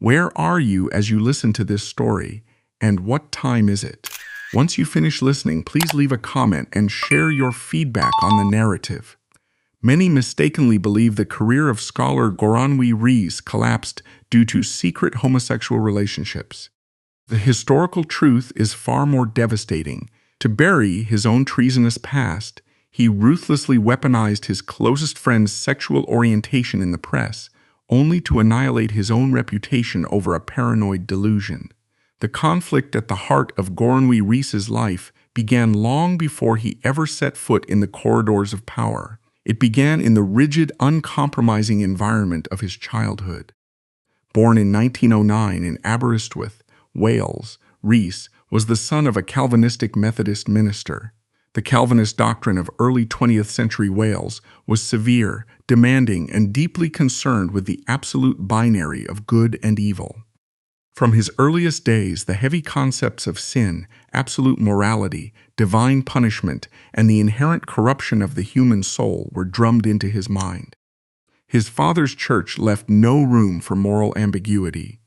Where are you as you listen to this story, and what time is it? Once you finish listening, please leave a comment and share your feedback on the narrative. Many mistakenly believe the career of scholar Goronwy Rees collapsed due to secret homosexual relationships. The historical truth is far more devastating. To bury his own treasonous past, he ruthlessly weaponized his closest friend's sexual orientation in the press, only to annihilate his own reputation over a paranoid delusion. The conflict at the heart of Goronwy Rees's life began long before he ever set foot in the corridors of power. It began in the rigid, uncompromising environment of his childhood. Born in 1909 in Aberystwyth, Wales, Rees was the son of a Calvinistic Methodist minister. The Calvinist doctrine of early 20th century Wales was severe, demanding, and deeply concerned with the absolute binary of good and evil. From his earliest days, the heavy concepts of sin, absolute morality, divine punishment, and the inherent corruption of the human soul were drummed into his mind. His father's church left no room for moral ambiguity.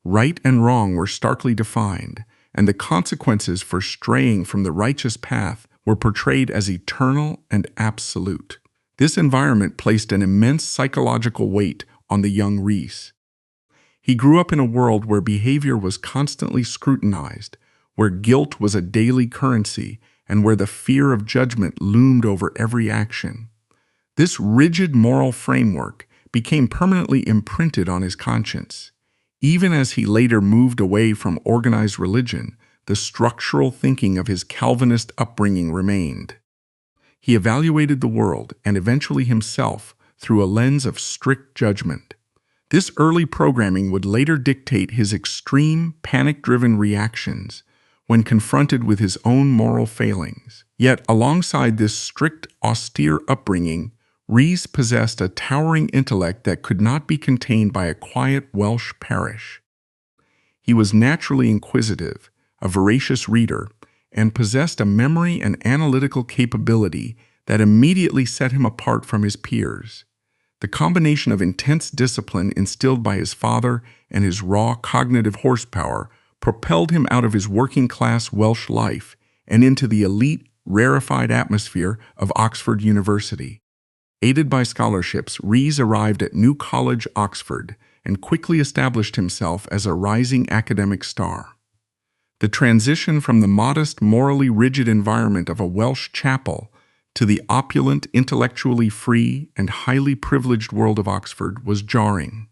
Right and wrong were starkly defined, and the consequences for straying from the righteous path were portrayed as eternal and absolute. This environment placed an immense psychological weight on the young Rees. He grew up in a world where behavior was constantly scrutinized, where guilt was a daily currency, and where the fear of judgment loomed over every action. This rigid moral framework became permanently imprinted on his conscience. Even as he later moved away from organized religion, the structural thinking of his Calvinist upbringing remained. He evaluated the world, and eventually himself, through a lens of strict judgment. This early programming would later dictate his extreme, panic-driven reactions when confronted with his own moral failings. Yet, alongside this strict, austere upbringing, Rees possessed a towering intellect that could not be contained by a quiet Welsh parish. He was naturally inquisitive, a voracious reader, and possessed a memory and analytical capability that immediately set him apart from his peers. The combination of intense discipline instilled by his father and his raw cognitive horsepower propelled him out of his working-class Welsh life and into the elite, rarefied atmosphere of Oxford University. Aided by scholarships, Rees arrived at New College, Oxford, and quickly established himself as a rising academic star. The transition from the modest, morally rigid environment of a Welsh chapel to the opulent, intellectually free, and highly privileged world of Oxford was jarring.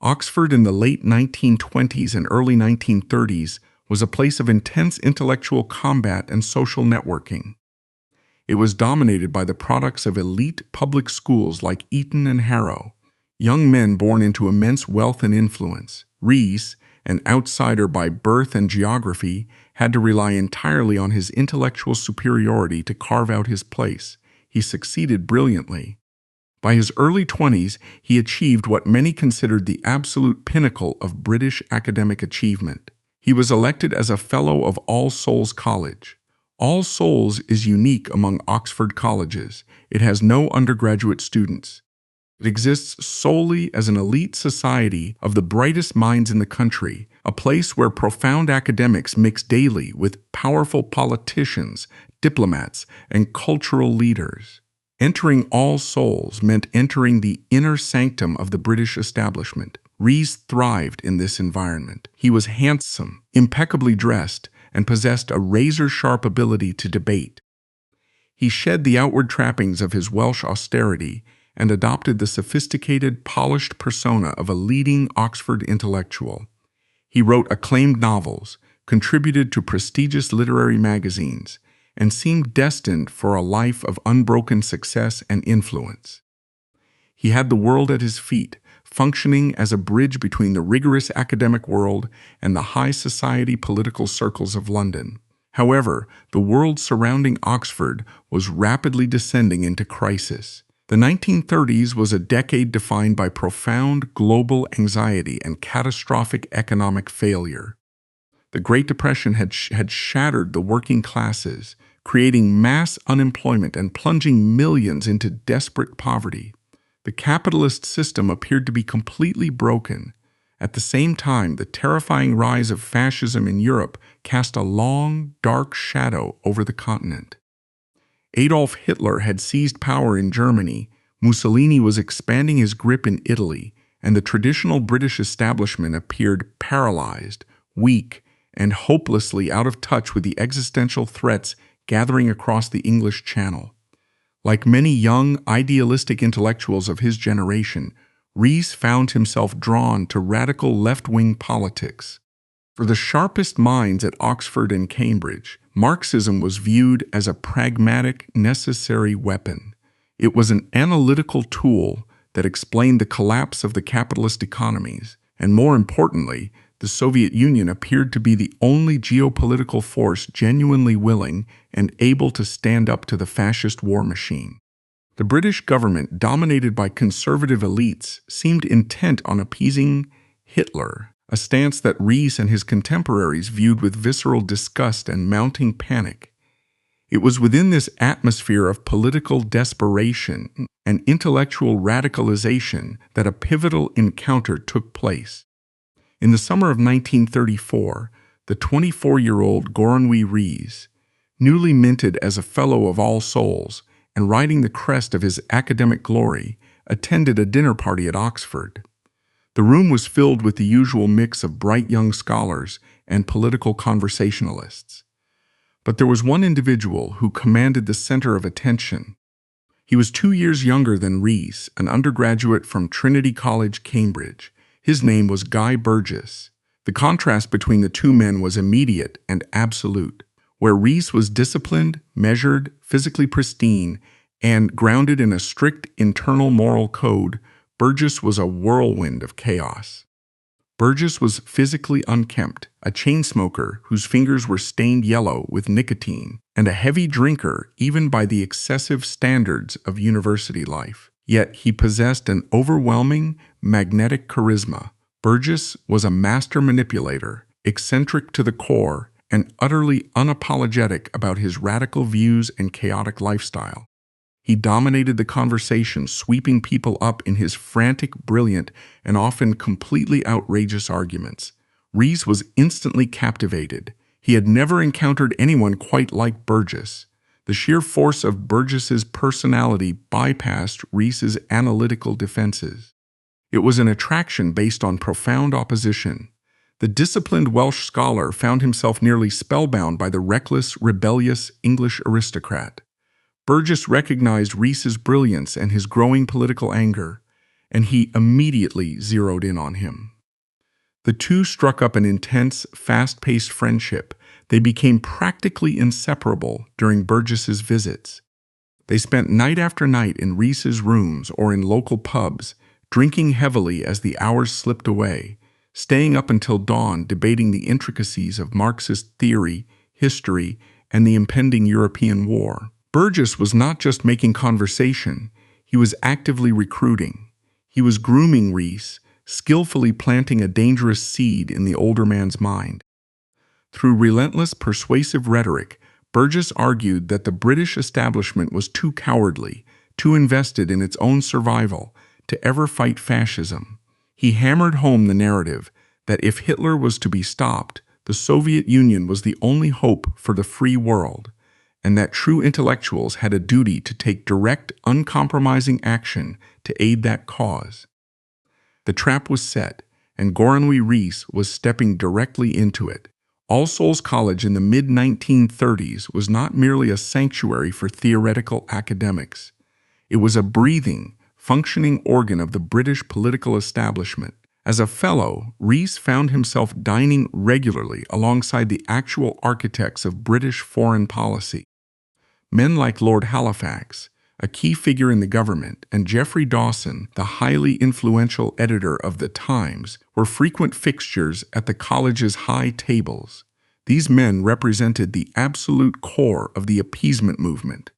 Oxford in the late 1920s and early 1930s was a place of intense intellectual combat and social networking. It was dominated by the products of elite public schools like Eton and Harrow, young men born into immense wealth and influence. Rees, an outsider by birth and geography, had to rely entirely on his intellectual superiority to carve out his place. He succeeded brilliantly. By his early 20s, he achieved what many considered the absolute pinnacle of British academic achievement. He was elected as a Fellow of All Souls College. All Souls is unique among Oxford colleges. It has no undergraduate students. It exists solely as an elite society of the brightest minds in the country, a place where profound academics mix daily with powerful politicians, diplomats, and cultural leaders. Entering All Souls meant entering the inner sanctum of the British establishment. Rees thrived in this environment. He was handsome, impeccably dressed, and possessed a razor-sharp ability to debate. He shed the outward trappings of his Welsh austerity and adopted the sophisticated, polished persona of a leading Oxford intellectual. He wrote acclaimed novels, contributed to prestigious literary magazines, and seemed destined for a life of unbroken success and influence. He had the world at his feet, functioning as a bridge between the rigorous academic world and the high society political circles of London. However, the world surrounding Oxford was rapidly descending into crisis. The 1930s was a decade defined by profound global anxiety and catastrophic economic failure. The Great Depression had shattered the working classes, creating mass unemployment and plunging millions into desperate poverty. The capitalist system appeared to be completely broken, At the same time, the terrifying rise of fascism in Europe cast a long, dark shadow over the continent. Adolf Hitler had seized power in Germany, Mussolini was expanding his grip in Italy, and the traditional British establishment appeared paralyzed, weak, and hopelessly out of touch with the existential threats gathering across the English Channel. Like many young, idealistic intellectuals of his generation, Rees found himself drawn to radical left-wing politics. For the sharpest minds at Oxford and Cambridge, Marxism was viewed as a pragmatic, necessary weapon. It was an analytical tool that explained the collapse of the capitalist economies, and more importantly, the Soviet Union appeared to be the only geopolitical force genuinely willing and able to stand up to the fascist war machine. The British government, dominated by conservative elites, seemed intent on appeasing Hitler, a stance that Rees and his contemporaries viewed with visceral disgust and mounting panic. It was within this atmosphere of political desperation and intellectual radicalization that a pivotal encounter took place. In the summer of 1934, the 24-year-old Goronwy Rees, newly minted as a Fellow of All Souls and riding the crest of his academic glory, attended a dinner party at Oxford. The room was filled with the usual mix of bright young scholars and political conversationalists. But there was one individual who commanded the center of attention. He was 2 years younger than Rees, an undergraduate from Trinity College, Cambridge. His name was Guy Burgess. The contrast between the two men was immediate and absolute. Where Rees was disciplined, measured, physically pristine, and grounded in a strict internal moral code, Burgess was a whirlwind of chaos. Burgess was physically unkempt, a chain smoker whose fingers were stained yellow with nicotine, and a heavy drinker even by the excessive standards of university life. Yet he possessed an overwhelming, magnetic charisma. Burgess was a master manipulator, eccentric to the core, and utterly unapologetic about his radical views and chaotic lifestyle. He dominated the conversation, sweeping people up in his frantic, brilliant, and often completely outrageous arguments. Rees was instantly captivated. He had never encountered anyone quite like Burgess. The sheer force of Burgess's personality bypassed Rees's analytical defenses. It was an attraction based on profound opposition. The disciplined Welsh scholar found himself nearly spellbound by the reckless, rebellious English aristocrat. Burgess recognized Rees's brilliance and his growing political anger, and he immediately zeroed in on him. The two struck up an intense, fast-paced friendship. They became practically inseparable during Burgess's visits. They spent night after night in Rees's rooms or in local pubs, drinking heavily as the hours slipped away, staying up until dawn debating the intricacies of Marxist theory, history, and the impending European war. Burgess was not just making conversation, he was actively recruiting. He was grooming Rees, skillfully planting a dangerous seed in the older man's mind. Through relentless, persuasive rhetoric, Burgess argued that the British establishment was too cowardly, too invested in its own survival, to ever fight fascism. He hammered home the narrative that if Hitler was to be stopped, the Soviet Union was the only hope for the free world, and that true intellectuals had a duty to take direct, uncompromising action to aid that cause. The trap was set, and Goronwy Rees was stepping directly into it. All Souls College in the mid-1930s was not merely a sanctuary for theoretical academics. It was a breathing, functioning organ of the British political establishment. As a fellow, Rees found himself dining regularly alongside the actual architects of British foreign policy. Men like Lord Halifax, a key figure in the government, and Geoffrey Dawson, the highly influential editor of The Times, were frequent fixtures at the college's high tables. These men represented the absolute core of the appeasement movement.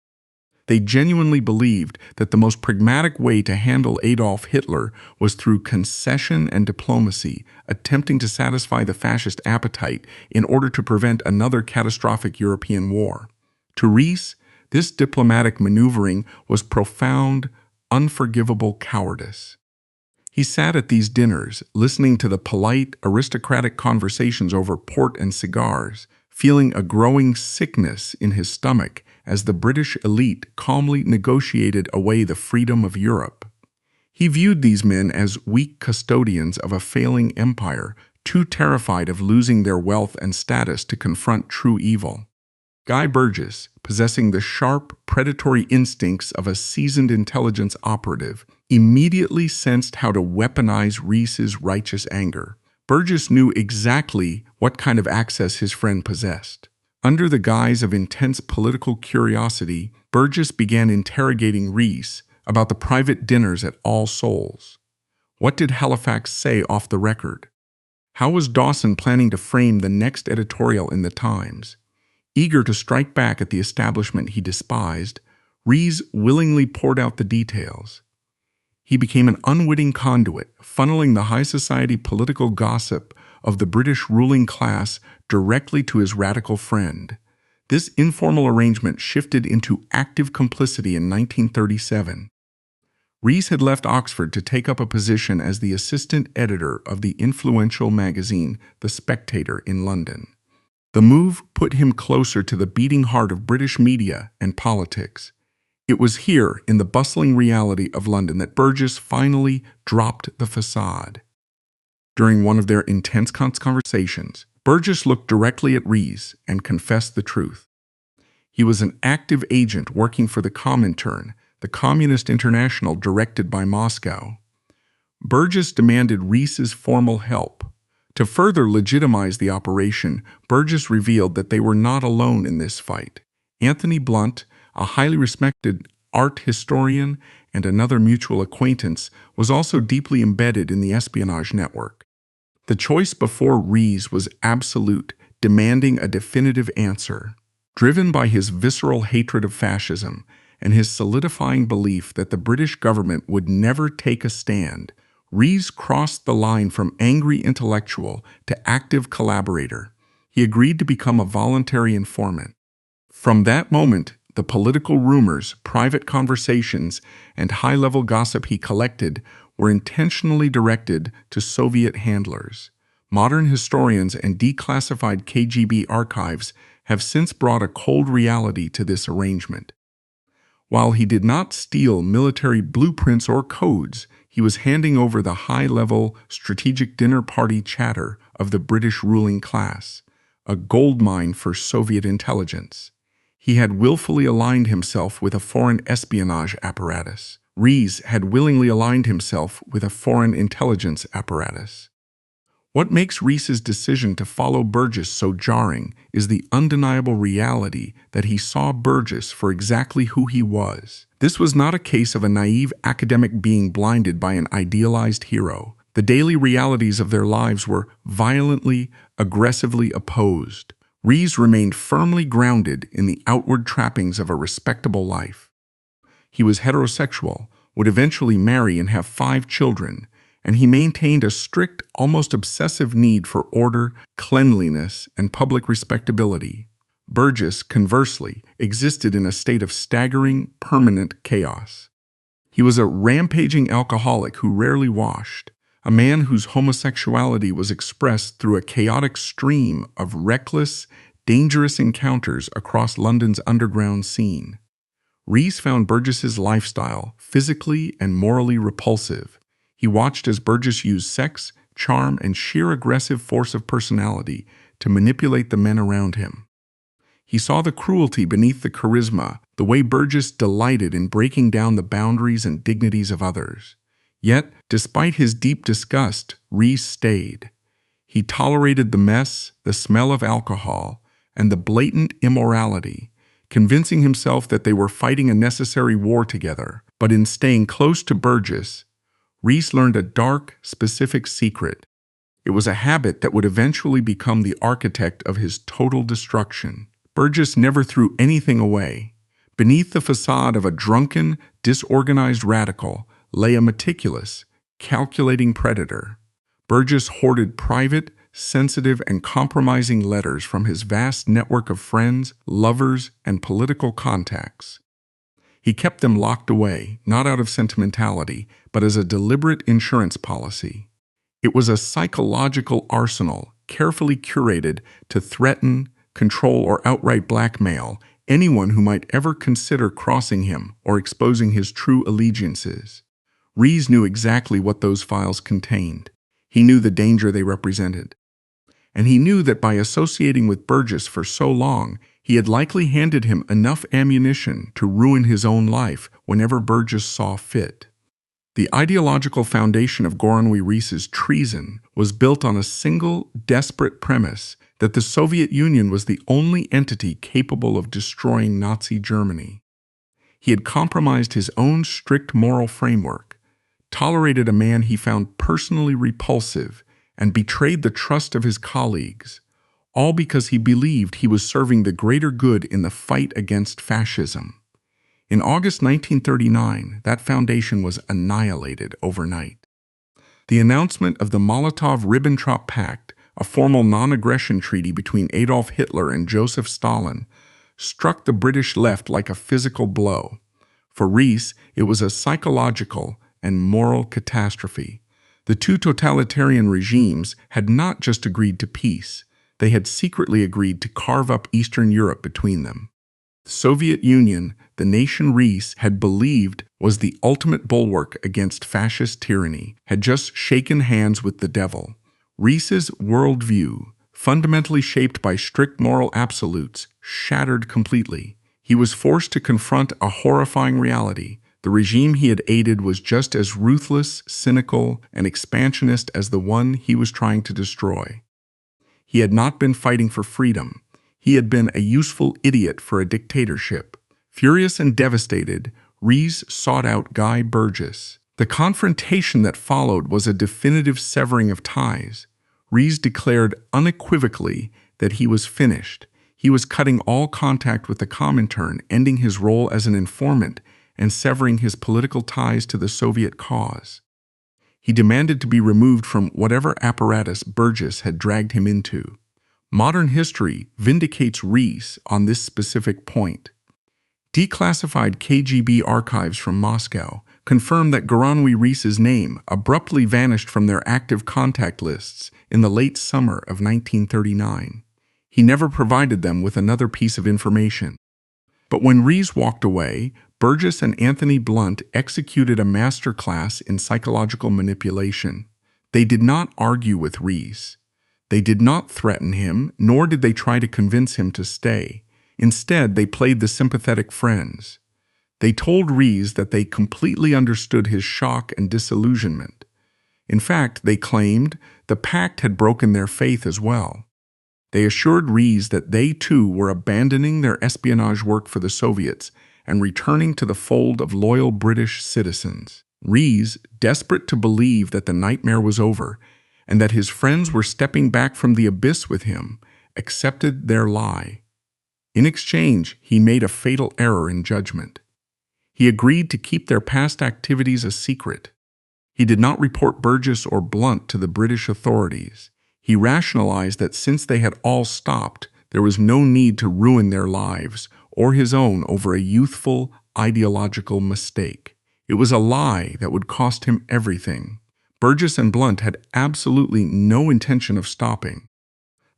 They genuinely believed that the most pragmatic way to handle Adolf Hitler was through concession and diplomacy, attempting to satisfy the fascist appetite in order to prevent another catastrophic European war. To Rees, this diplomatic maneuvering was profound, unforgivable cowardice. He sat at these dinners, listening to the polite, aristocratic conversations over port and cigars, feeling a growing sickness in his stomach as the British elite calmly negotiated away the freedom of Europe. He viewed these men as weak custodians of a failing empire, too terrified of losing their wealth and status to confront true evil. Guy Burgess, possessing the sharp, predatory instincts of a seasoned intelligence operative, immediately sensed how to weaponize Rees's righteous anger. Burgess knew exactly what kind of access his friend possessed. Under the guise of intense political curiosity, Burgess began interrogating Rees about the private dinners at All Souls. What did Halifax say off the record? How was Dawson planning to frame the next editorial in the Times? Eager to strike back at the establishment he despised, Rees willingly poured out the details. He became an unwitting conduit, funneling the high society political gossip of the British ruling class directly to his radical friend. This informal arrangement shifted into active complicity in 1937. Rees had left Oxford to take up a position as the assistant editor of the influential magazine The Spectator in London. The move put him closer to the beating heart of British media and politics. It was here, in the bustling reality of London, that Burgess finally dropped the facade. During one of their intense conversations, Burgess looked directly at Rees and confessed the truth. He was an active agent working for the Comintern, the Communist International directed by Moscow. Burgess demanded Rees's formal help. To further legitimize the operation, Burgess revealed that they were not alone in this fight. Anthony Blunt, a highly respected art historian and another mutual acquaintance, was also deeply embedded in the espionage network. The choice before Rees was absolute, demanding a definitive answer. Driven by his visceral hatred of fascism and his solidifying belief that the British government would never take a stand, Rees crossed the line from angry intellectual to active collaborator. He agreed to become a voluntary informant. From that moment, the political rumors, private conversations, and high-level gossip he collected were intentionally directed to Soviet handlers. Modern historians and declassified KGB archives have since brought a cold reality to this arrangement. While he did not steal military blueprints or codes, he was handing over the high-level strategic dinner party chatter of the British ruling class, a goldmine for Soviet intelligence. He had willfully aligned himself with a foreign espionage apparatus. Rees had willingly aligned himself with a foreign intelligence apparatus. What makes Rees's decision to follow Burgess so jarring is the undeniable reality that he saw Burgess for exactly who he was. This was not a case of a naive academic being blinded by an idealized hero. The daily realities of their lives were violently, aggressively opposed. Rees remained firmly grounded in the outward trappings of a respectable life. He was heterosexual, would eventually marry and have 5 children, and he maintained a strict, almost obsessive need for order, cleanliness, and public respectability. Burgess, conversely, existed in a state of staggering, permanent chaos. He was a rampaging alcoholic who rarely washed, a man whose homosexuality was expressed through a chaotic stream of reckless, dangerous encounters across London's underground scene. Rees found Burgess's lifestyle physically and morally repulsive. He watched as Burgess used sex, charm, and sheer aggressive force of personality to manipulate the men around him. He saw the cruelty beneath the charisma, the way Burgess delighted in breaking down the boundaries and dignities of others. Yet, despite his deep disgust, Rees stayed. He tolerated the mess, the smell of alcohol, and the blatant immorality, convincing himself that they were fighting a necessary war together. But in staying close to Burgess, Rees learned a dark, specific secret. It was a habit that would eventually become the architect of his total destruction. Burgess never threw anything away. Beneath the facade of a drunken, disorganized radical lay a meticulous, calculating predator. Burgess hoarded private, sensitive, and compromising letters from his vast network of friends, lovers, and political contacts. He kept them locked away, not out of sentimentality, but as a deliberate insurance policy. It was a psychological arsenal carefully curated to threaten, control, or outright blackmail anyone who might ever consider crossing him or exposing his true allegiances. Rees knew exactly what those files contained. He knew the danger they represented. And he knew that by associating with Burgess for so long, he had likely handed him enough ammunition to ruin his own life whenever Burgess saw fit. The ideological foundation of Goronwy Rees's treason was built on a single, desperate premise that the Soviet Union was the only entity capable of destroying Nazi Germany. He had compromised his own strict moral framework, tolerated a man he found personally repulsive, and betrayed the trust of his colleagues, all because he believed he was serving the greater good in the fight against fascism. In August 1939, that foundation was annihilated overnight. The announcement of the Molotov-Ribbentrop Pact, a formal non-aggression treaty between Adolf Hitler and Joseph Stalin, struck the British left like a physical blow. For Rees, it was a psychological and moral catastrophe. The two totalitarian regimes had not just agreed to peace, they had secretly agreed to carve up Eastern Europe between them. The Soviet Union, the nation Rees had believed was the ultimate bulwark against fascist tyranny, had just shaken hands with the devil. Rees's worldview, fundamentally shaped by strict moral absolutes, shattered completely. He was forced to confront a horrifying reality. The regime he had aided was just as ruthless, cynical, and expansionist as the one he was trying to destroy. He had not been fighting for freedom. He had been a useful idiot for a dictatorship. Furious and devastated, Rees sought out Guy Burgess. The confrontation that followed was a definitive severing of ties. Rees declared unequivocally that he was finished. He was cutting all contact with the Comintern, ending his role as an informant, and severing his political ties to the Soviet cause. He demanded to be removed from whatever apparatus Burgess had dragged him into. Modern history vindicates Rees on this specific point. Declassified KGB archives from Moscow confirm that Goronwy Rees's name abruptly vanished from their active contact lists in the late summer of 1939. He never provided them with another piece of information. But when Rees walked away, Burgess and Anthony Blunt executed a masterclass in psychological manipulation. They did not argue with Rees. They did not threaten him, nor did they try to convince him to stay. Instead, they played the sympathetic friends. They told Rees that they completely understood his shock and disillusionment. In fact, they claimed the pact had broken their faith as well. They assured Rees that they too were abandoning their espionage work for the Soviets and returning to the fold of loyal British citizens. Rees, desperate to believe that the nightmare was over and that his friends were stepping back from the abyss with him, accepted their lie. In exchange, he made a fatal error in judgment. He agreed to keep their past activities a secret. He did not report Burgess or Blunt to the British authorities. He rationalized that since they had all stopped, there was no need to ruin their lives or his own over a youthful, ideological mistake. It was a lie that would cost him everything. Burgess and Blunt had absolutely no intention of stopping.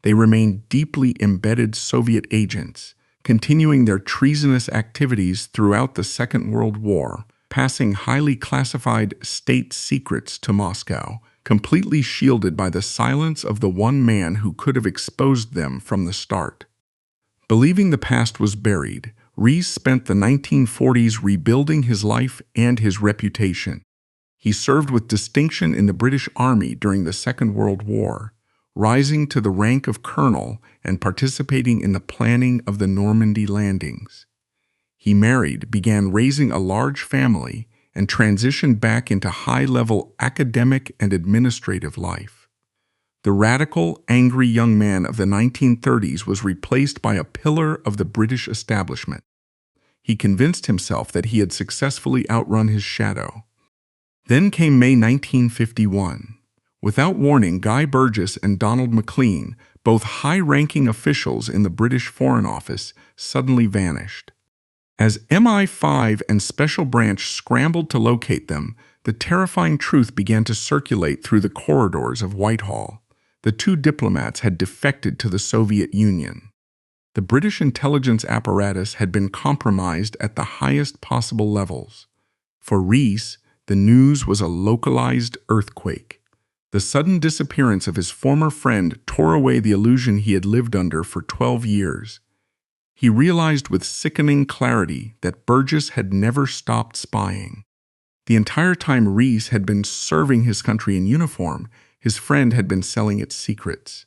They remained deeply embedded Soviet agents, continuing their treasonous activities throughout the Second World War, passing highly classified state secrets to Moscow, completely shielded by the silence of the one man who could have exposed them from the start. Believing the past was buried, Rees spent the 1940s rebuilding his life and his reputation. He served with distinction in the British Army during the Second World War, rising to the rank of colonel and participating in the planning of the Normandy landings. He married, began raising a large family, and transitioned back into high-level academic and administrative life. The radical, angry young man of the 1930s was replaced by a pillar of the British establishment. He convinced himself that he had successfully outrun his shadow. Then came May 1951. Without warning, Guy Burgess and Donald Maclean, both high-ranking officials in the British Foreign Office, suddenly vanished. As MI5 and Special Branch scrambled to locate them, The terrifying truth began to circulate through the corridors of Whitehall. The two diplomats had defected to the Soviet Union. The British intelligence apparatus had been compromised at the highest possible levels. For Rees, the news was a localized earthquake. The sudden disappearance of his former friend tore away the illusion he had lived under for 12 years. He realized with sickening clarity that Burgess had never stopped spying. The entire time Rees had been serving his country in uniform, his friend had been selling its secrets.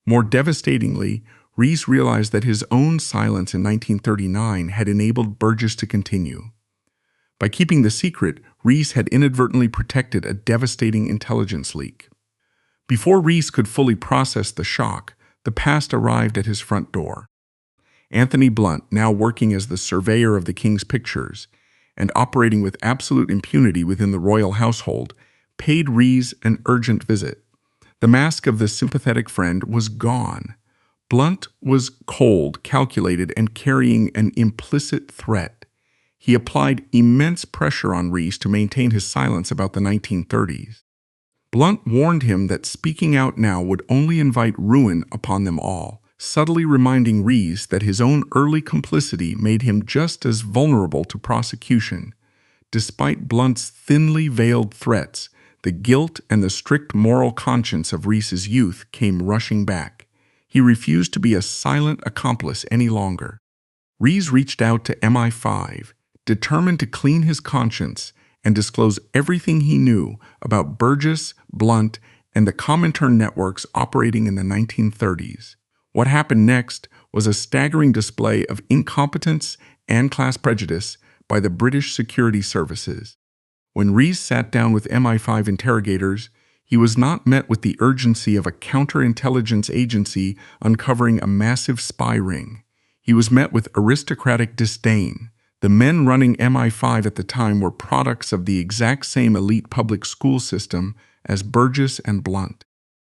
More devastatingly, Rees realized that his own silence in 1939 had enabled Burgess to continue. By keeping the secret, Rees had inadvertently protected a devastating intelligence leak. Before Rees could fully process the shock, the past arrived at his front door. Anthony Blunt, now working as the surveyor of the King's pictures and operating with absolute impunity within the royal household, paid Rees an urgent visit. The mask of the sympathetic friend was gone. Blunt was cold, calculated, and carrying an implicit threat. He applied immense pressure on Rees to maintain his silence about the 1930s. Blunt warned him that speaking out now would only invite ruin upon them all, subtly reminding Rees that his own early complicity made him just as vulnerable to prosecution. Despite Blunt's thinly veiled threats, the guilt and the strict moral conscience of Rees's youth came rushing back. He refused to be a silent accomplice any longer. Rees reached out to MI5, determined to clean his conscience and disclose everything he knew about Burgess, Blunt, and the Comintern networks operating in the 1930s. What happened next was a staggering display of incompetence and class prejudice by the British security services. When Rees sat down with MI5 interrogators, he was not met with the urgency of a counterintelligence agency uncovering a massive spy ring. He was met with aristocratic disdain. The men running MI5 at the time were products of the exact same elite public school system as Burgess and Blunt.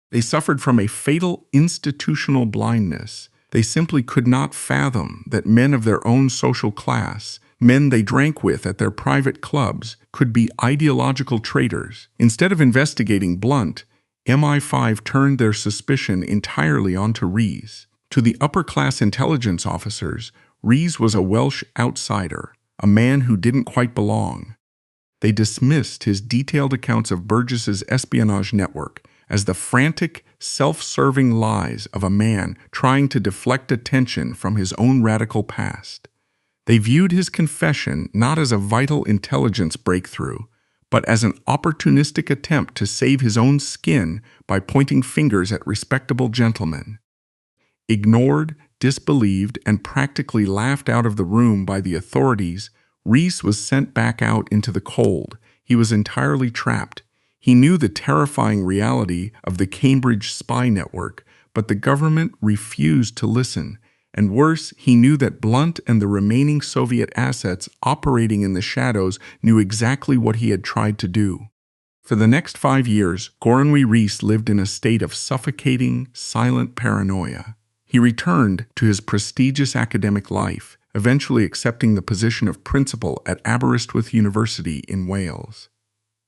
They suffered from a fatal institutional blindness. They simply could not fathom that men of their own social class, men they drank with at their private clubs, could be ideological traitors. Instead of investigating Blunt, MI5 turned their suspicion entirely onto Rees. To the upper-class intelligence officers, Rees was a Welsh outsider, a man who didn't quite belong. They dismissed his detailed accounts of Burgess's espionage network as the frantic, self-serving lies of a man trying to deflect attention from his own radical past. They viewed his confession not as a vital intelligence breakthrough, but as an opportunistic attempt to save his own skin by pointing fingers at respectable gentlemen. Ignored, disbelieved, and practically laughed out of the room by the authorities, Rees was sent back out into the cold. He was entirely trapped. He knew the terrifying reality of the Cambridge spy network, but the government refused to listen. And worse, he knew that Blunt and the remaining Soviet assets operating in the shadows knew exactly what he had tried to do. For the next 5 years, Goronwy Rees lived in a state of suffocating, silent paranoia. He returned to his prestigious academic life, eventually accepting the position of principal at Aberystwyth University in Wales.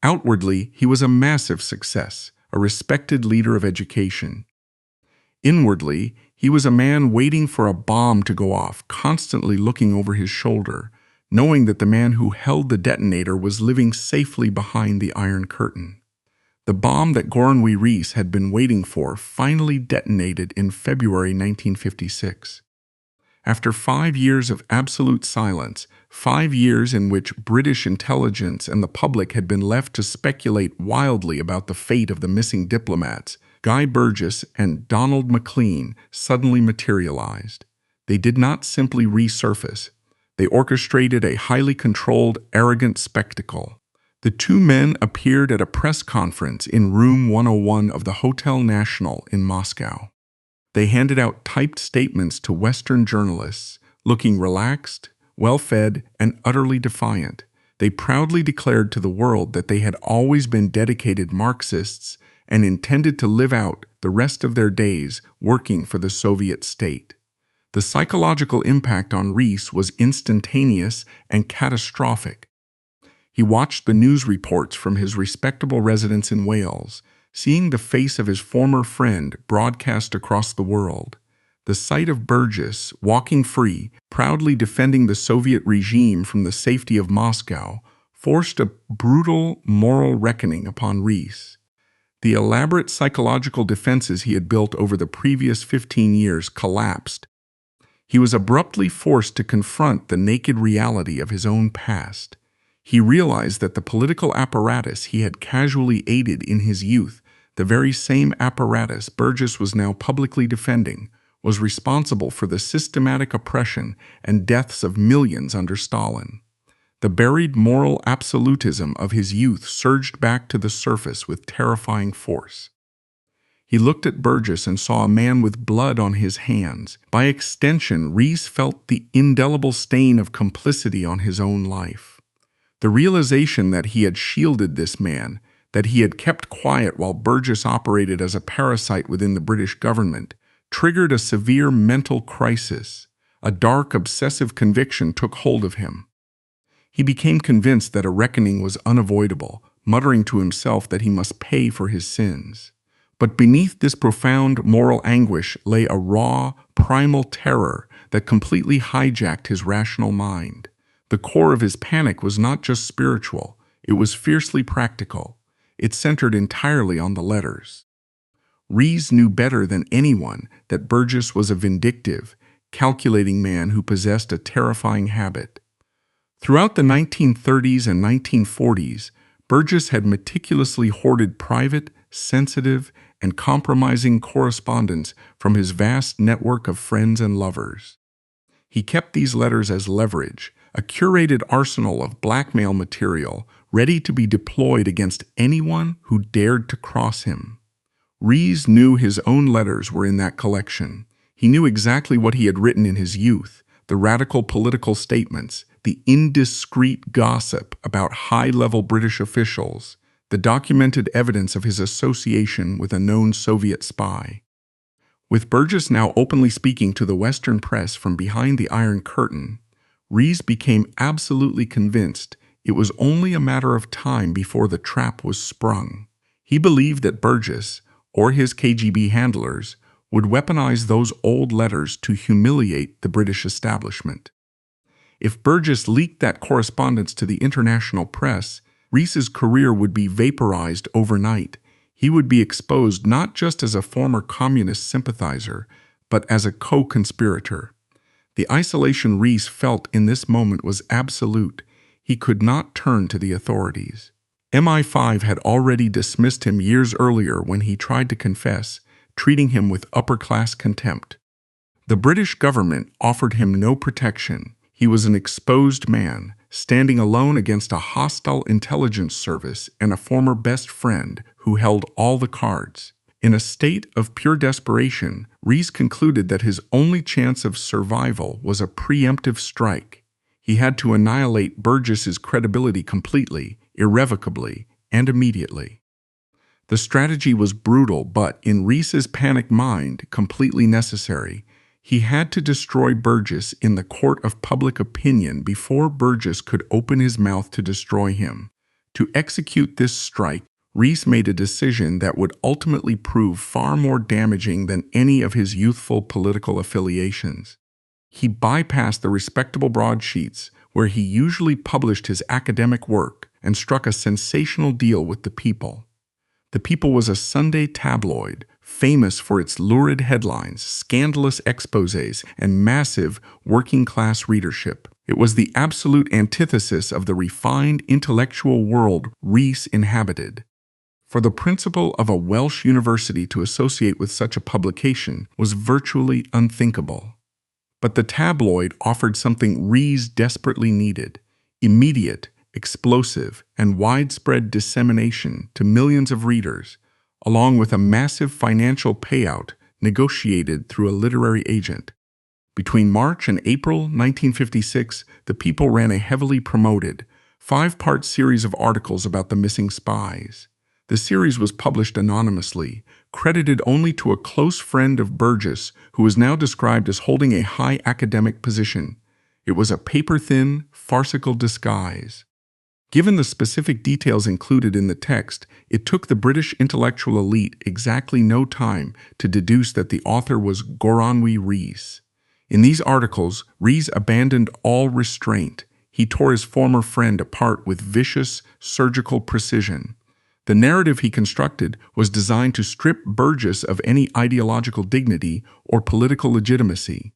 Outwardly, he was a massive success, a respected leader of education. Inwardly, he was a man waiting for a bomb to go off, constantly looking over his shoulder, knowing that the man who held the detonator was living safely behind the Iron Curtain. The bomb that Goronwy Rees had been waiting for finally detonated in February 1956. After 5 years of absolute silence, 5 years in which British intelligence and the public had been left to speculate wildly about the fate of the missing diplomats, Guy Burgess and Donald MacLean suddenly materialized. They did not simply resurface. They orchestrated a highly controlled, arrogant spectacle. The two men appeared at a press conference in room 101 of the Hotel National in Moscow. They handed out typed statements to Western journalists, looking relaxed, well-fed, and utterly defiant. They proudly declared to the world that they had always been dedicated Marxists and intended to live out the rest of their days working for the Soviet state. The psychological impact on Rees was instantaneous and catastrophic. He watched the news reports from his respectable residence in Wales, seeing the face of his former friend broadcast across the world. The sight of Burgess, walking free, proudly defending the Soviet regime from the safety of Moscow, forced a brutal moral reckoning upon Rees. The elaborate psychological defenses he had built over the previous 15 years collapsed. He was abruptly forced to confront the naked reality of his own past. He realized that the political apparatus he had casually aided in his youth, the very same apparatus Burgess was now publicly defending, was responsible for the systematic oppression and deaths of millions under Stalin. The buried moral absolutism of his youth surged back to the surface with terrifying force. He looked at Burgess and saw a man with blood on his hands. By extension, Rees felt the indelible stain of complicity on his own life. The realization that he had shielded this man, that he had kept quiet while Burgess operated as a parasite within the British government, triggered a severe mental crisis. A dark, obsessive conviction took hold of him. He became convinced that a reckoning was unavoidable, muttering to himself that he must pay for his sins. But beneath this profound moral anguish lay a raw, primal terror that completely hijacked his rational mind. The core of his panic was not just spiritual, it was fiercely practical. It centered entirely on the letters. Rees knew better than anyone that Burgess was a vindictive, calculating man who possessed a terrifying habit. Throughout the 1930s and 1940s, Burgess had meticulously hoarded private, sensitive, and compromising correspondence from his vast network of friends and lovers. He kept these letters as leverage, a curated arsenal of blackmail material ready to be deployed against anyone who dared to cross him. Rees knew his own letters were in that collection. He knew exactly what he had written in his youth, the radical political statements, the indiscreet gossip about high-level British officials, the documented evidence of his association with a known Soviet spy. With Burgess now openly speaking to the Western press from behind the Iron Curtain, Rees became absolutely convinced it was only a matter of time before the trap was sprung. He believed that Burgess, or his KGB handlers, would weaponize those old letters to humiliate the British establishment. If Burgess leaked that correspondence to the international press, Rees's career would be vaporized overnight. He would be exposed not just as a former communist sympathizer, but as a co-conspirator. The isolation Rees felt in this moment was absolute. He could not turn to the authorities. MI5 had already dismissed him years earlier when he tried to confess, treating him with upper-class contempt. The British government offered him no protection. He was an exposed man, standing alone against a hostile intelligence service and a former best friend who held all the cards. In a state of pure desperation, Rees concluded that his only chance of survival was a preemptive strike. He had to annihilate Burgess's credibility completely, irrevocably, and immediately. The strategy was brutal, but in Rees's panicked mind, completely necessary. He had to destroy Burgess in the court of public opinion before Burgess could open his mouth to destroy him. To execute this strike, Rees made a decision that would ultimately prove far more damaging than any of his youthful political affiliations. He bypassed the respectable broadsheets where he usually published his academic work and struck a sensational deal with The People. The People was a Sunday tabloid, famous for its lurid headlines, scandalous exposés, and massive working-class readership. It was the absolute antithesis of the refined intellectual world Rees inhabited. For the principal of a Welsh university to associate with such a publication was virtually unthinkable. But the tabloid offered something Rees desperately needed: immediate, explosive, and widespread dissemination to millions of readers, along with a massive financial payout negotiated through a literary agent. Between March and April 1956, The People ran a heavily promoted, 5-part series of articles about the missing spies. The series was published anonymously, credited only to a close friend of Burgess, who was now described as holding a high academic position. It was a paper-thin, farcical disguise. Given the specific details included in the text, it took the British intellectual elite exactly no time to deduce that the author was Goronwy Rees. In these articles, Rees abandoned all restraint. He tore his former friend apart with vicious, surgical precision. The narrative he constructed was designed to strip Burgess of any ideological dignity or political legitimacy.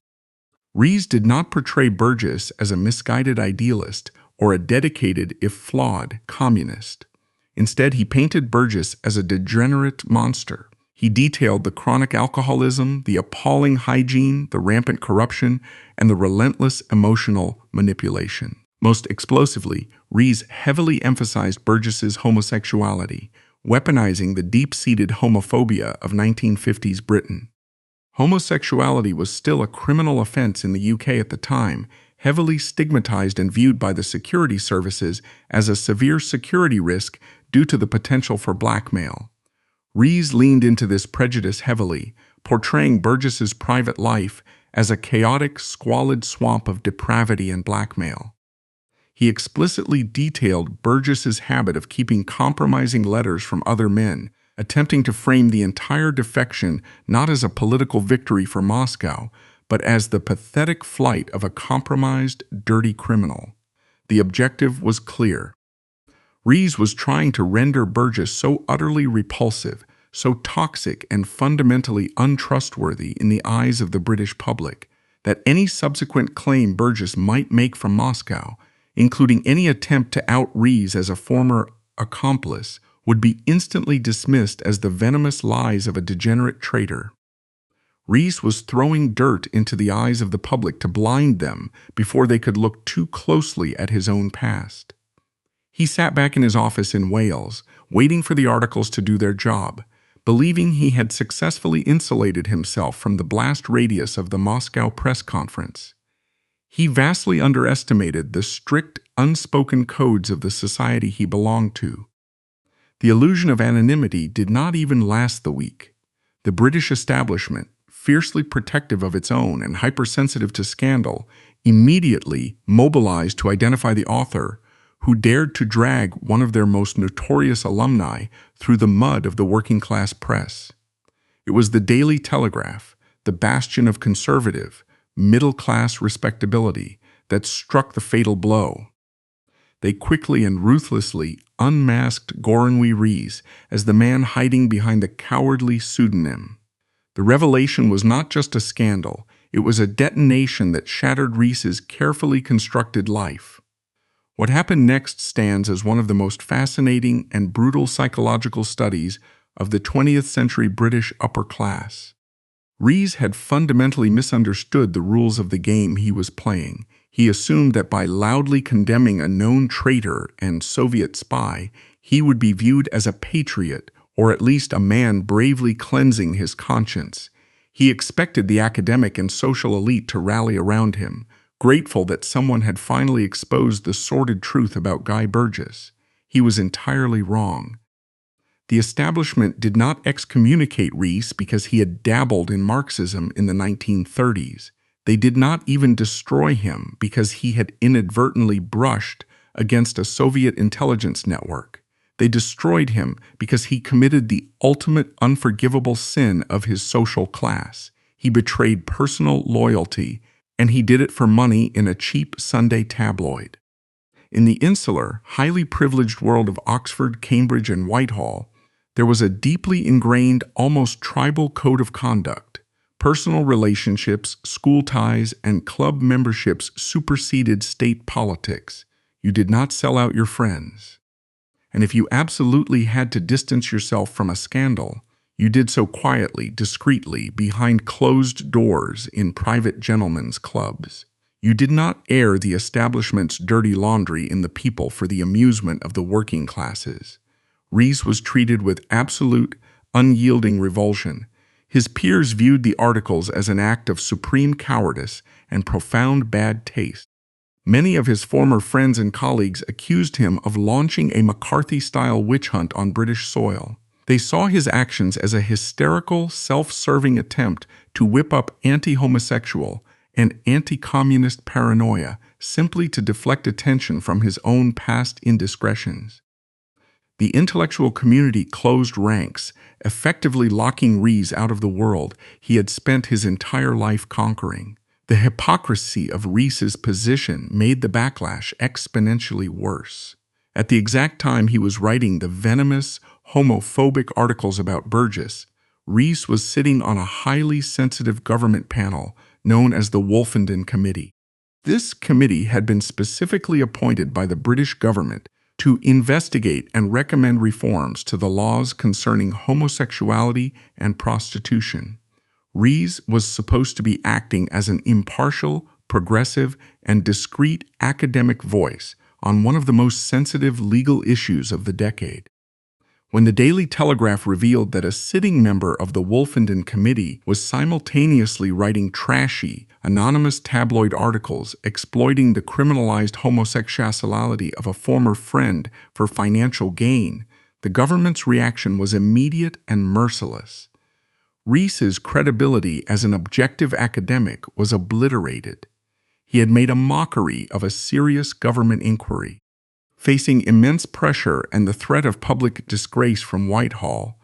Rees did not portray Burgess as a misguided idealist or a dedicated, if flawed, communist. Instead, he painted Burgess as a degenerate monster. He detailed the chronic alcoholism, the appalling hygiene, the rampant corruption, and the relentless emotional manipulation. Most explosively, Rees heavily emphasized Burgess's homosexuality, weaponizing the deep-seated homophobia of 1950s Britain. Homosexuality was still a criminal offense in the UK at the time, heavily stigmatized and viewed by the security services as a severe security risk due to the potential for blackmail. Rees leaned into this prejudice heavily, portraying Burgess's private life as a chaotic, squalid swamp of depravity and blackmail. He explicitly detailed Burgess's habit of keeping compromising letters from other men, attempting to frame the entire defection not as a political victory for Moscow, but as the pathetic flight of a compromised, dirty criminal. The objective was clear. Rees was trying to render Burgess so utterly repulsive, so toxic and fundamentally untrustworthy in the eyes of the British public, that any subsequent claim Burgess might make from Moscow, including any attempt to out Rees as a former accomplice, would be instantly dismissed as the venomous lies of a degenerate traitor. Rees was throwing dirt into the eyes of the public to blind them before they could look too closely at his own past. He sat back in his office in Wales, waiting for the articles to do their job, believing he had successfully insulated himself from the blast radius of the Moscow press conference. He vastly underestimated the strict, unspoken codes of the society he belonged to. The illusion of anonymity did not even last the week. The British establishment, fiercely protective of its own and hypersensitive to scandal, immediately mobilized to identify the author, who dared to drag one of their most notorious alumni through the mud of the working-class press. It was the Daily Telegraph, the bastion of conservative, middle-class respectability, that struck the fatal blow. They quickly and ruthlessly unmasked Goronwy Rees as the man hiding behind the cowardly pseudonym. The revelation was not just a scandal, it was a detonation that shattered Rees's carefully constructed life. What happened next stands as one of the most fascinating and brutal psychological studies of the 20th century British upper class. Rees had fundamentally misunderstood the rules of the game he was playing. He assumed that by loudly condemning a known traitor and Soviet spy, he would be viewed as a patriot, or at least a man bravely cleansing his conscience. He expected the academic and social elite to rally around him, grateful that someone had finally exposed the sordid truth about Guy Burgess. He was entirely wrong. The establishment did not excommunicate Rees because he had dabbled in Marxism in the 1930s. They did not even destroy him because he had inadvertently brushed against a Soviet intelligence network. They destroyed him because he committed the ultimate unforgivable sin of his social class. He betrayed personal loyalty, and he did it for money in a cheap Sunday tabloid. In the insular, highly privileged world of Oxford, Cambridge, and Whitehall, there was a deeply ingrained, almost tribal code of conduct. Personal relationships, school ties, and club memberships superseded state politics. You did not sell out your friends. And if you absolutely had to distance yourself from a scandal, you did so quietly, discreetly, behind closed doors in private gentlemen's clubs. You did not air the establishment's dirty laundry in the people for the amusement of the working classes. Rees was treated with absolute, unyielding revulsion. His peers viewed the articles as an act of supreme cowardice and profound bad taste. Many of his former friends and colleagues accused him of launching a McCarthy-style witch hunt on British soil. They saw his actions as a hysterical, self-serving attempt to whip up anti-homosexual and anti-communist paranoia simply to deflect attention from his own past indiscretions. The intellectual community closed ranks, effectively locking Rees out of the world he had spent his entire life conquering. The hypocrisy of Rees's position made the backlash exponentially worse. At the exact time he was writing the venomous, homophobic articles about Burgess, Rees was sitting on a highly sensitive government panel known as the Wolfenden Committee. This committee had been specifically appointed by the British government to investigate and recommend reforms to the laws concerning homosexuality and prostitution. Rees was supposed to be acting as an impartial, progressive, and discreet academic voice on one of the most sensitive legal issues of the decade. When the Daily Telegraph revealed that a sitting member of the Wolfenden Committee was simultaneously writing trashy, anonymous tabloid articles exploiting the criminalized homosexuality of a former friend for financial gain, the government's reaction was immediate and merciless. Rees's credibility as an objective academic was obliterated. He had made a mockery of a serious government inquiry. Facing immense pressure and the threat of public disgrace from Whitehall,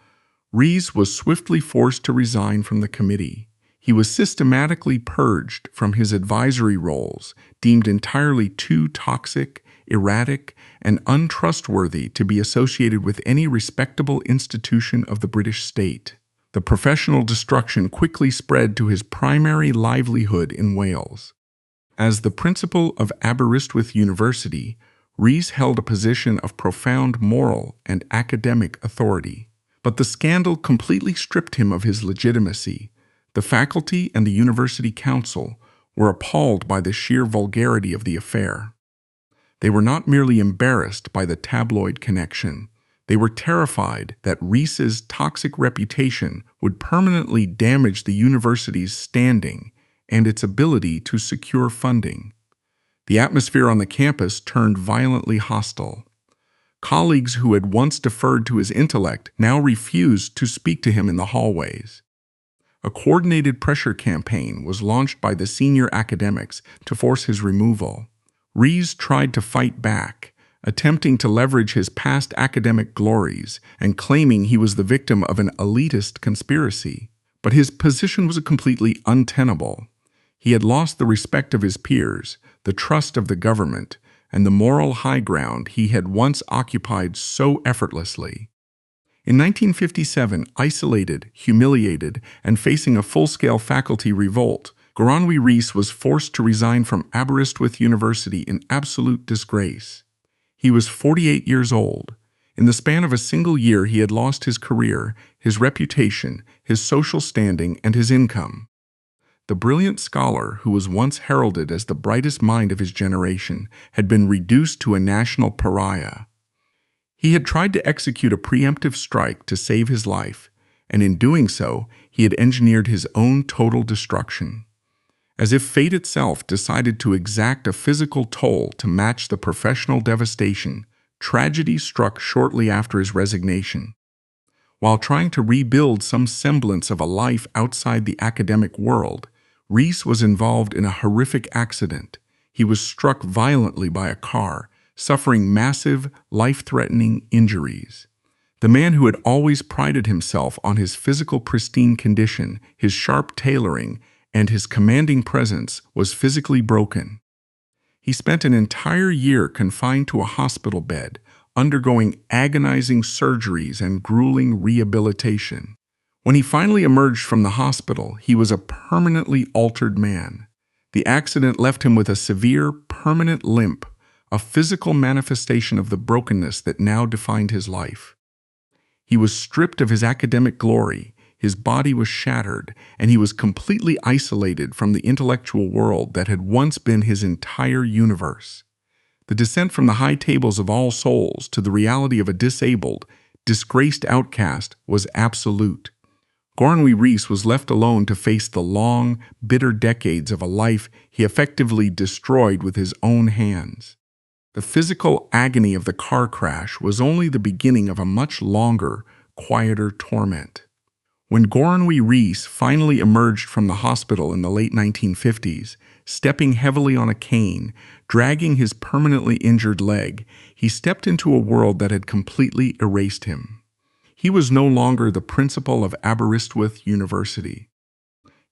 Rees was swiftly forced to resign from the committee. He was systematically purged from his advisory roles, deemed entirely too toxic, erratic, and untrustworthy to be associated with any respectable institution of the British state. The professional destruction quickly spread to his primary livelihood in Wales. As the principal of Aberystwyth University, Rees held a position of profound moral and academic authority. But the scandal completely stripped him of his legitimacy. The faculty and the university council were appalled by the sheer vulgarity of the affair. They were not merely embarrassed by the tabloid connection. They were terrified that Rees's toxic reputation would permanently damage the university's standing and its ability to secure funding. The atmosphere on the campus turned violently hostile. Colleagues who had once deferred to his intellect now refused to speak to him in the hallways. A coordinated pressure campaign was launched by the senior academics to force his removal. Rees tried to fight back, attempting to leverage his past academic glories and claiming he was the victim of an elitist conspiracy. But his position was completely untenable. He had lost the respect of his peers, the trust of the government, and the moral high ground he had once occupied so effortlessly. In 1957, isolated, humiliated, and facing a full-scale faculty revolt, Goronwy Rees was forced to resign from Aberystwyth University in absolute disgrace. He was 48 years old. In the span of a single year, he had lost his career, his reputation, his social standing, and his income. The brilliant scholar, who was once heralded as the brightest mind of his generation, had been reduced to a national pariah. He had tried to execute a preemptive strike to save his life, and in doing so, he had engineered his own total destruction. As if fate itself decided to exact a physical toll to match the professional devastation, tragedy struck shortly after his resignation. While trying to rebuild some semblance of a life outside the academic world, Rees was involved in a horrific accident. He was struck violently by a car, suffering massive, life-threatening injuries. The man who had always prided himself on his physical pristine condition, his sharp tailoring, and his commanding presence was physically broken. He spent an entire year confined to a hospital bed, undergoing agonizing surgeries and grueling rehabilitation. When he finally emerged from the hospital, he was a permanently altered man. The accident left him with a severe, permanent limp, a physical manifestation of the brokenness that now defined his life. He was stripped of his academic glory, his body was shattered, and he was completely isolated from the intellectual world that had once been his entire universe. The descent from the high tables of All Souls to the reality of a disabled, disgraced outcast was absolute. Goronwy Rees was left alone to face the long, bitter decades of a life he effectively destroyed with his own hands. The physical agony of the car crash was only the beginning of a much longer, quieter torment. When Goronwy Rees finally emerged from the hospital in the late 1950s, stepping heavily on a cane, dragging his permanently injured leg, he stepped into a world that had completely erased him. He was no longer the principal of Aberystwyth University.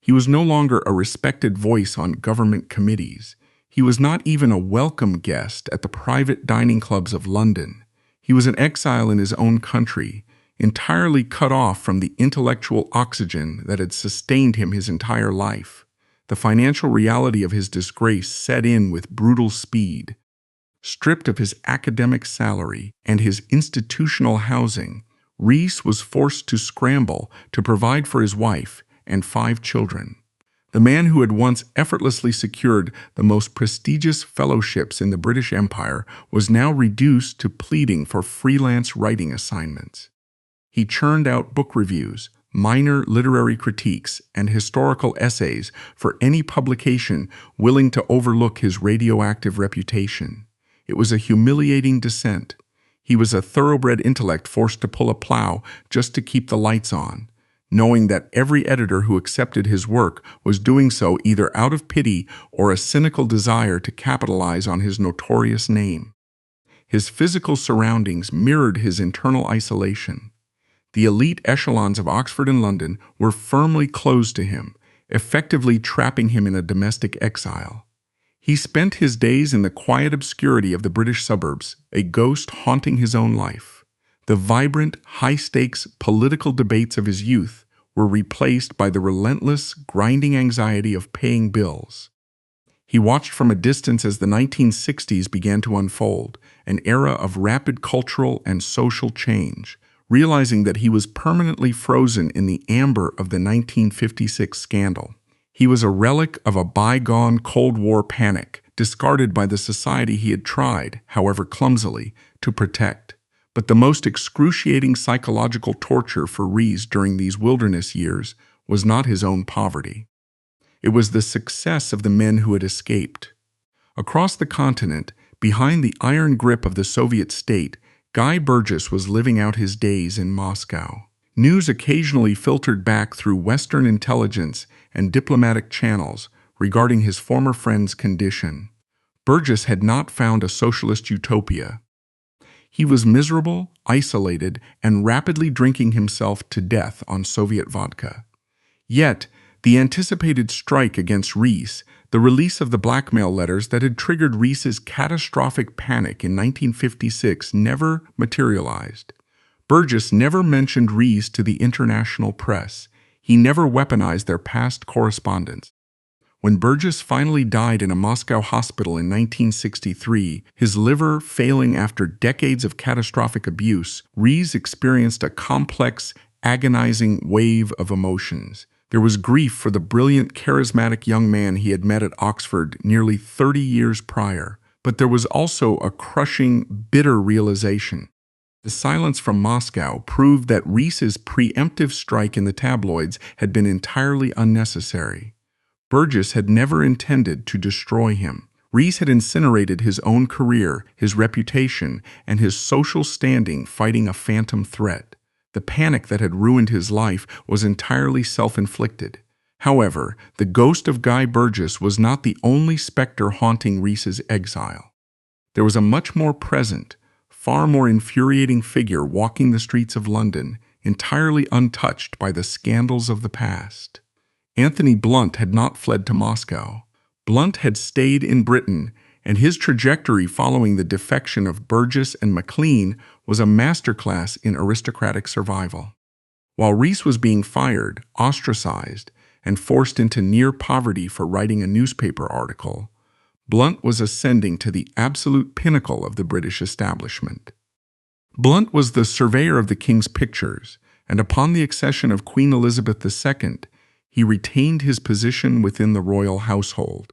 He was no longer a respected voice on government committees. He was not even a welcome guest at the private dining clubs of London. He was an exile in his own country, entirely cut off from the intellectual oxygen that had sustained him his entire life. The financial reality of his disgrace set in with brutal speed. Stripped of his academic salary and his institutional housing, Rees was forced to scramble to provide for his wife and 5 children. The man who had once effortlessly secured the most prestigious fellowships in the British Empire was now reduced to pleading for freelance writing assignments. He churned out book reviews, minor literary critiques, and historical essays for any publication willing to overlook his radioactive reputation. It was a humiliating descent. He was a thoroughbred intellect forced to pull a plow just to keep the lights on, knowing that every editor who accepted his work was doing so either out of pity or a cynical desire to capitalize on his notorious name. His physical surroundings mirrored his internal isolation. The elite echelons of Oxford and London were firmly closed to him, effectively trapping him in a domestic exile. He spent his days in the quiet obscurity of the British suburbs, a ghost haunting his own life. The vibrant, high-stakes political debates of his youth were replaced by the relentless, grinding anxiety of paying bills. He watched from a distance as the 1960s began to unfold, an era of rapid cultural and social change, realizing that he was permanently frozen in the amber of the 1956 scandal. He was a relic of a bygone Cold War panic, discarded by the society he had tried, however clumsily, to protect. But the most excruciating psychological torture for Rees during these wilderness years was not his own poverty. It was the success of the men who had escaped. Across the continent, behind the iron grip of the Soviet state, Guy Burgess was living out his days in Moscow. News occasionally filtered back through Western intelligence and diplomatic channels regarding his former friend's condition. Burgess had not found a socialist utopia. He was miserable, isolated, and rapidly drinking himself to death on Soviet vodka. Yet, the anticipated strike against Rees, the release of the blackmail letters that had triggered Rees's catastrophic panic in 1956, never materialized. Burgess never mentioned Rees to the international press. He never weaponized their past correspondence. When Burgess finally died in a Moscow hospital in 1963, his liver failing after decades of catastrophic abuse, Rees experienced a complex, agonizing wave of emotions. There was grief for the brilliant, charismatic young man he had met at Oxford nearly 30 years prior, but there was also a crushing, bitter realization. The silence from Moscow proved that Rees's preemptive strike in the tabloids had been entirely unnecessary. Burgess had never intended to destroy him. Rees had incinerated his own career, his reputation, and his social standing fighting a phantom threat. The panic that had ruined his life was entirely self-inflicted. However, the ghost of Guy Burgess was not the only specter haunting Rees's exile. There was a much more present, far more infuriating figure walking the streets of London, entirely untouched by the scandals of the past. Anthony Blunt had not fled to Moscow. Blunt had stayed in Britain, and his trajectory following the defection of Burgess and Maclean was a masterclass in aristocratic survival. While Rees was being fired, ostracized, and forced into near poverty for writing a newspaper article, Blunt was ascending to the absolute pinnacle of the British establishment. Blunt was the surveyor of the King's pictures, and upon the accession of Queen Elizabeth II, he retained his position within the royal household.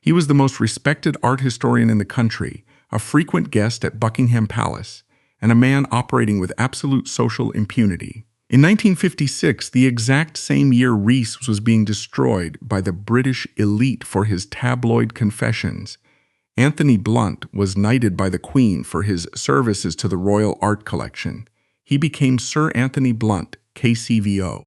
He was the most respected art historian in the country, a frequent guest at Buckingham Palace, and a man operating with absolute social impunity. In 1956, the exact same year Rees was being destroyed by the British elite for his tabloid confessions, Anthony Blunt was knighted by the Queen for his services to the Royal Art Collection. He became Sir Anthony Blunt, KCVO.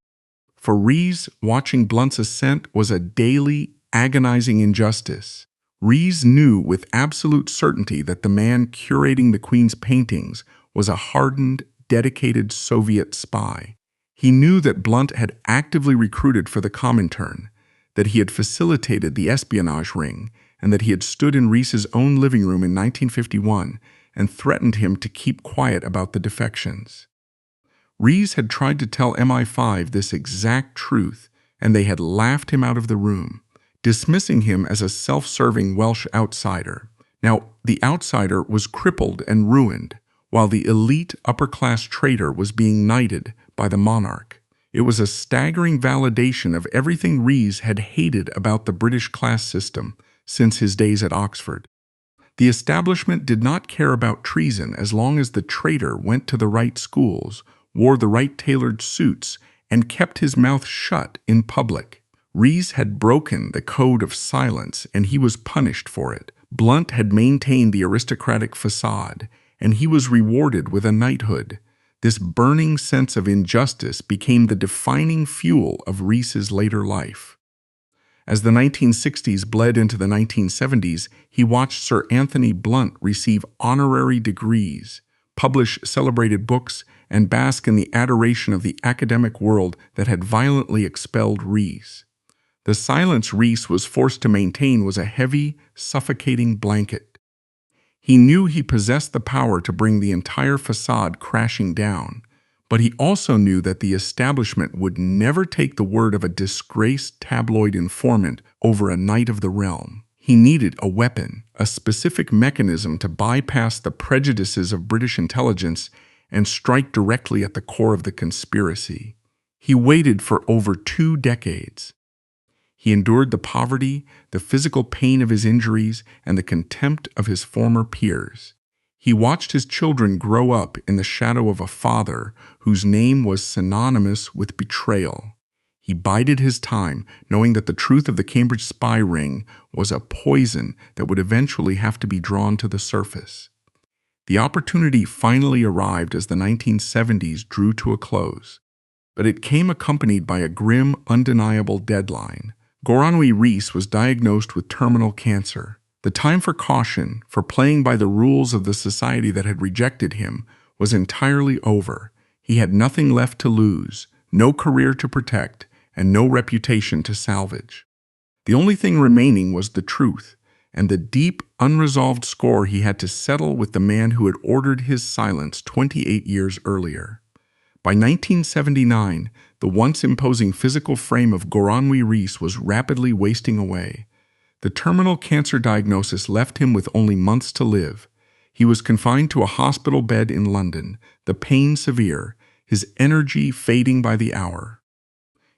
For Rees, watching Blunt's ascent was a daily, agonizing injustice. Rees knew with absolute certainty that the man curating the Queen's paintings was a hardened, dedicated Soviet spy. He knew that Blunt had actively recruited for the Comintern, that he had facilitated the espionage ring, and that he had stood in Rees's own living room in 1951 and threatened him to keep quiet about the defections. Rees had tried to tell MI5 this exact truth, and they had laughed him out of the room, dismissing him as a self-serving Welsh outsider. Now, the outsider was crippled and ruined, while the elite upper-class traitor was being knighted by the monarch. It was a staggering validation of everything Rees had hated about the British class system since his days at Oxford. The establishment did not care about treason as long as the traitor went to the right schools, wore the right tailored suits, and kept his mouth shut in public. Rees had broken the code of silence, and he was punished for it. Blunt had maintained the aristocratic facade, and he was rewarded with a knighthood. This burning sense of injustice became the defining fuel of Rees's later life. As the 1960s bled into the 1970s, he watched Sir Anthony Blunt receive honorary degrees, publish celebrated books, and bask in the adoration of the academic world that had violently expelled Rees. The silence Rees was forced to maintain was a heavy, suffocating blanket. He knew he possessed the power to bring the entire facade crashing down, but he also knew that the establishment would never take the word of a disgraced tabloid informant over a knight of the realm. He needed a weapon, a specific mechanism to bypass the prejudices of British intelligence and strike directly at the core of the conspiracy. He waited for over 2 decades. He endured the poverty, the physical pain of his injuries, and the contempt of his former peers. He watched his children grow up in the shadow of a father whose name was synonymous with betrayal. He bided his time, knowing that the truth of the Cambridge spy ring was a poison that would eventually have to be drawn to the surface. The opportunity finally arrived as the 1970s drew to a close, but it came accompanied by a grim, undeniable deadline. Goronwy Rees was diagnosed with terminal cancer. The time for caution, for playing by the rules of the society that had rejected him, was entirely over. He had nothing left to lose, no career to protect, and no reputation to salvage. The only thing remaining was the truth, and the deep, unresolved score he had to settle with the man who had ordered his silence 28 years earlier. By 1979, the once imposing physical frame of Goronwy Rees was rapidly wasting away. The terminal cancer diagnosis left him with only months to live. He was confined to a hospital bed in London, the pain severe, his energy fading by the hour.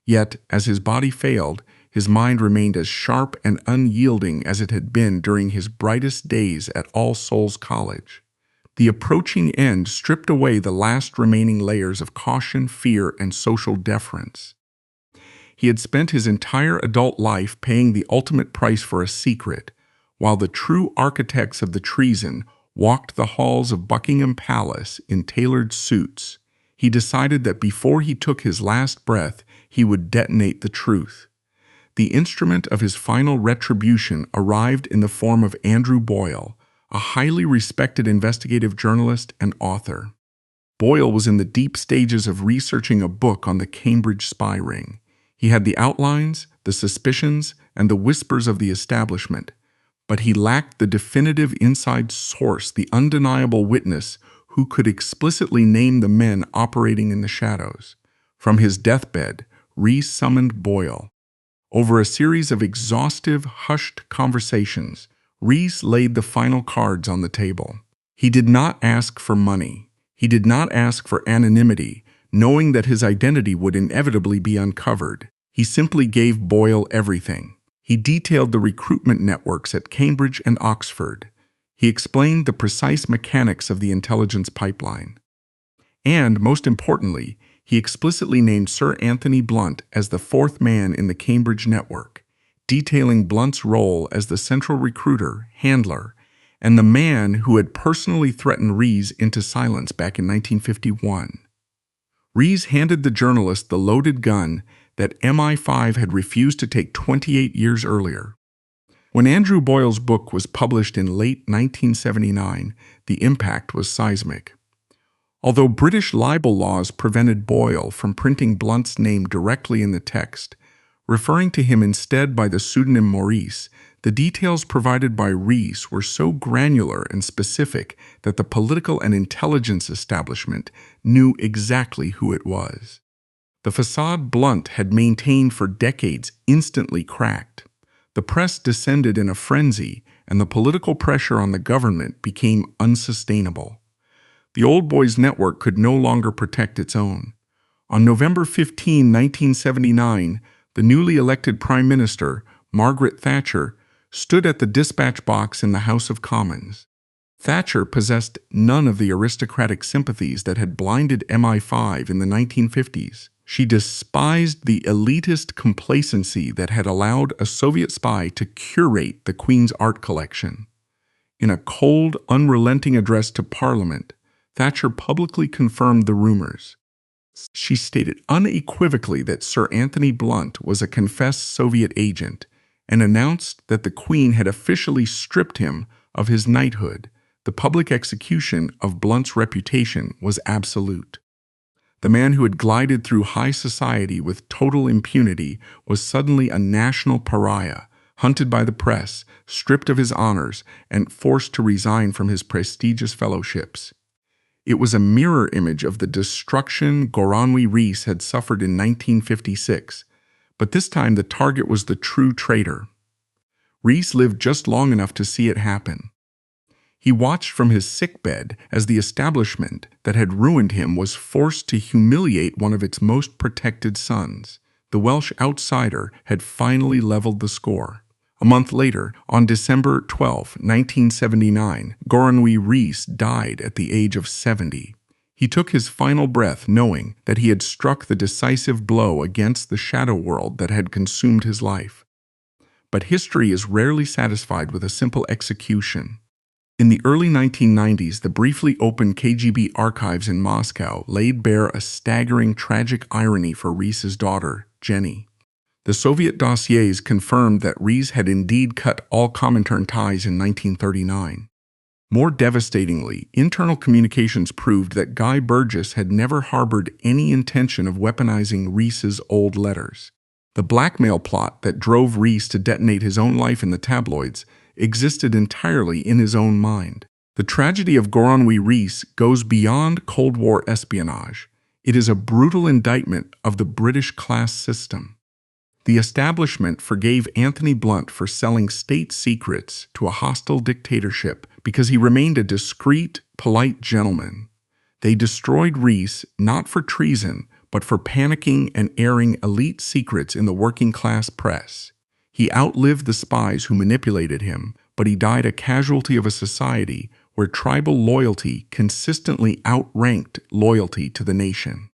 Yet, as his body failed, his mind remained as sharp and unyielding as it had been during his brightest days at All Souls College. The approaching end stripped away the last remaining layers of caution, fear, and social deference. He had spent his entire adult life paying the ultimate price for a secret, while the true architects of the treason walked the halls of Buckingham Palace in tailored suits. He decided that before he took his last breath, he would detonate the truth. The instrument of his final retribution arrived in the form of Andrew Boyle, a highly respected investigative journalist and author. Boyle was in the deep stages of researching a book on the Cambridge spy ring. He had the outlines, the suspicions, and the whispers of the establishment, but he lacked the definitive inside source, the undeniable witness who could explicitly name the men operating in the shadows. From his deathbed, Rees summoned Boyle. Over a series of exhaustive, hushed conversations, Rees laid the final cards on the table. He did not ask for money. He did not ask for anonymity, knowing that his identity would inevitably be uncovered. He simply gave Boyle everything. He detailed the recruitment networks at Cambridge and Oxford. He explained the precise mechanics of the intelligence pipeline. And, most importantly, he explicitly named Sir Anthony Blunt as the fourth man in the Cambridge network, detailing Blunt's role as the central recruiter, handler, and the man who had personally threatened Rees into silence back in 1951. Rees handed the journalist the loaded gun that MI5 had refused to take 28 years earlier. When Andrew Boyle's book was published in late 1979, the impact was seismic. Although British libel laws prevented Boyle from printing Blunt's name directly in the text, referring to him instead by the pseudonym Maurice, the details provided by Rees were so granular and specific that the political and intelligence establishment knew exactly who it was. The facade Blunt had maintained for decades instantly cracked. The press descended in a frenzy, and the political pressure on the government became unsustainable. The Old Boys Network could no longer protect its own. On November 15, 1979, the newly elected Prime Minister, Margaret Thatcher, stood at the dispatch box in the House of Commons. Thatcher possessed none of the aristocratic sympathies that had blinded MI5 in the 1950s. She despised the elitist complacency that had allowed a Soviet spy to curate the Queen's art collection. In a cold, unrelenting address to Parliament, Thatcher publicly confirmed the rumors. She stated unequivocally that Sir Anthony Blunt was a confessed Soviet agent and announced that the Queen had officially stripped him of his knighthood. The public execution of Blunt's reputation was absolute. The man who had glided through high society with total impunity was suddenly a national pariah, hunted by the press, stripped of his honors, and forced to resign from his prestigious fellowships. It was a mirror image of the destruction Goronwy Rees had suffered in 1956, but this time the target was the true traitor. Rees lived just long enough to see it happen. He watched from his sickbed as the establishment that had ruined him was forced to humiliate one of its most protected sons. The Welsh outsider had finally leveled the score. A month later, on December 12, 1979, Goronwy Rees died at the age of 70. He took his final breath knowing that he had struck the decisive blow against the shadow world that had consumed his life. But history is rarely satisfied with a simple execution. In the early 1990s, the briefly opened KGB archives in Moscow laid bare a staggering tragic irony for Rees's daughter, Jenny. The Soviet dossiers confirmed that Rees had indeed cut all Comintern ties in 1939. More devastatingly, internal communications proved that Guy Burgess had never harbored any intention of weaponizing Rees's old letters. The blackmail plot that drove Rees to detonate his own life in the tabloids existed entirely in his own mind. The tragedy of Goronwy Rees goes beyond Cold War espionage. It is a brutal indictment of the British class system. The establishment forgave Anthony Blunt for selling state secrets to a hostile dictatorship because he remained a discreet, polite gentleman. They destroyed Rees not for treason, but for panicking and airing elite secrets in the working-class press. He outlived the spies who manipulated him, but he died a casualty of a society where tribal loyalty consistently outranked loyalty to the nation.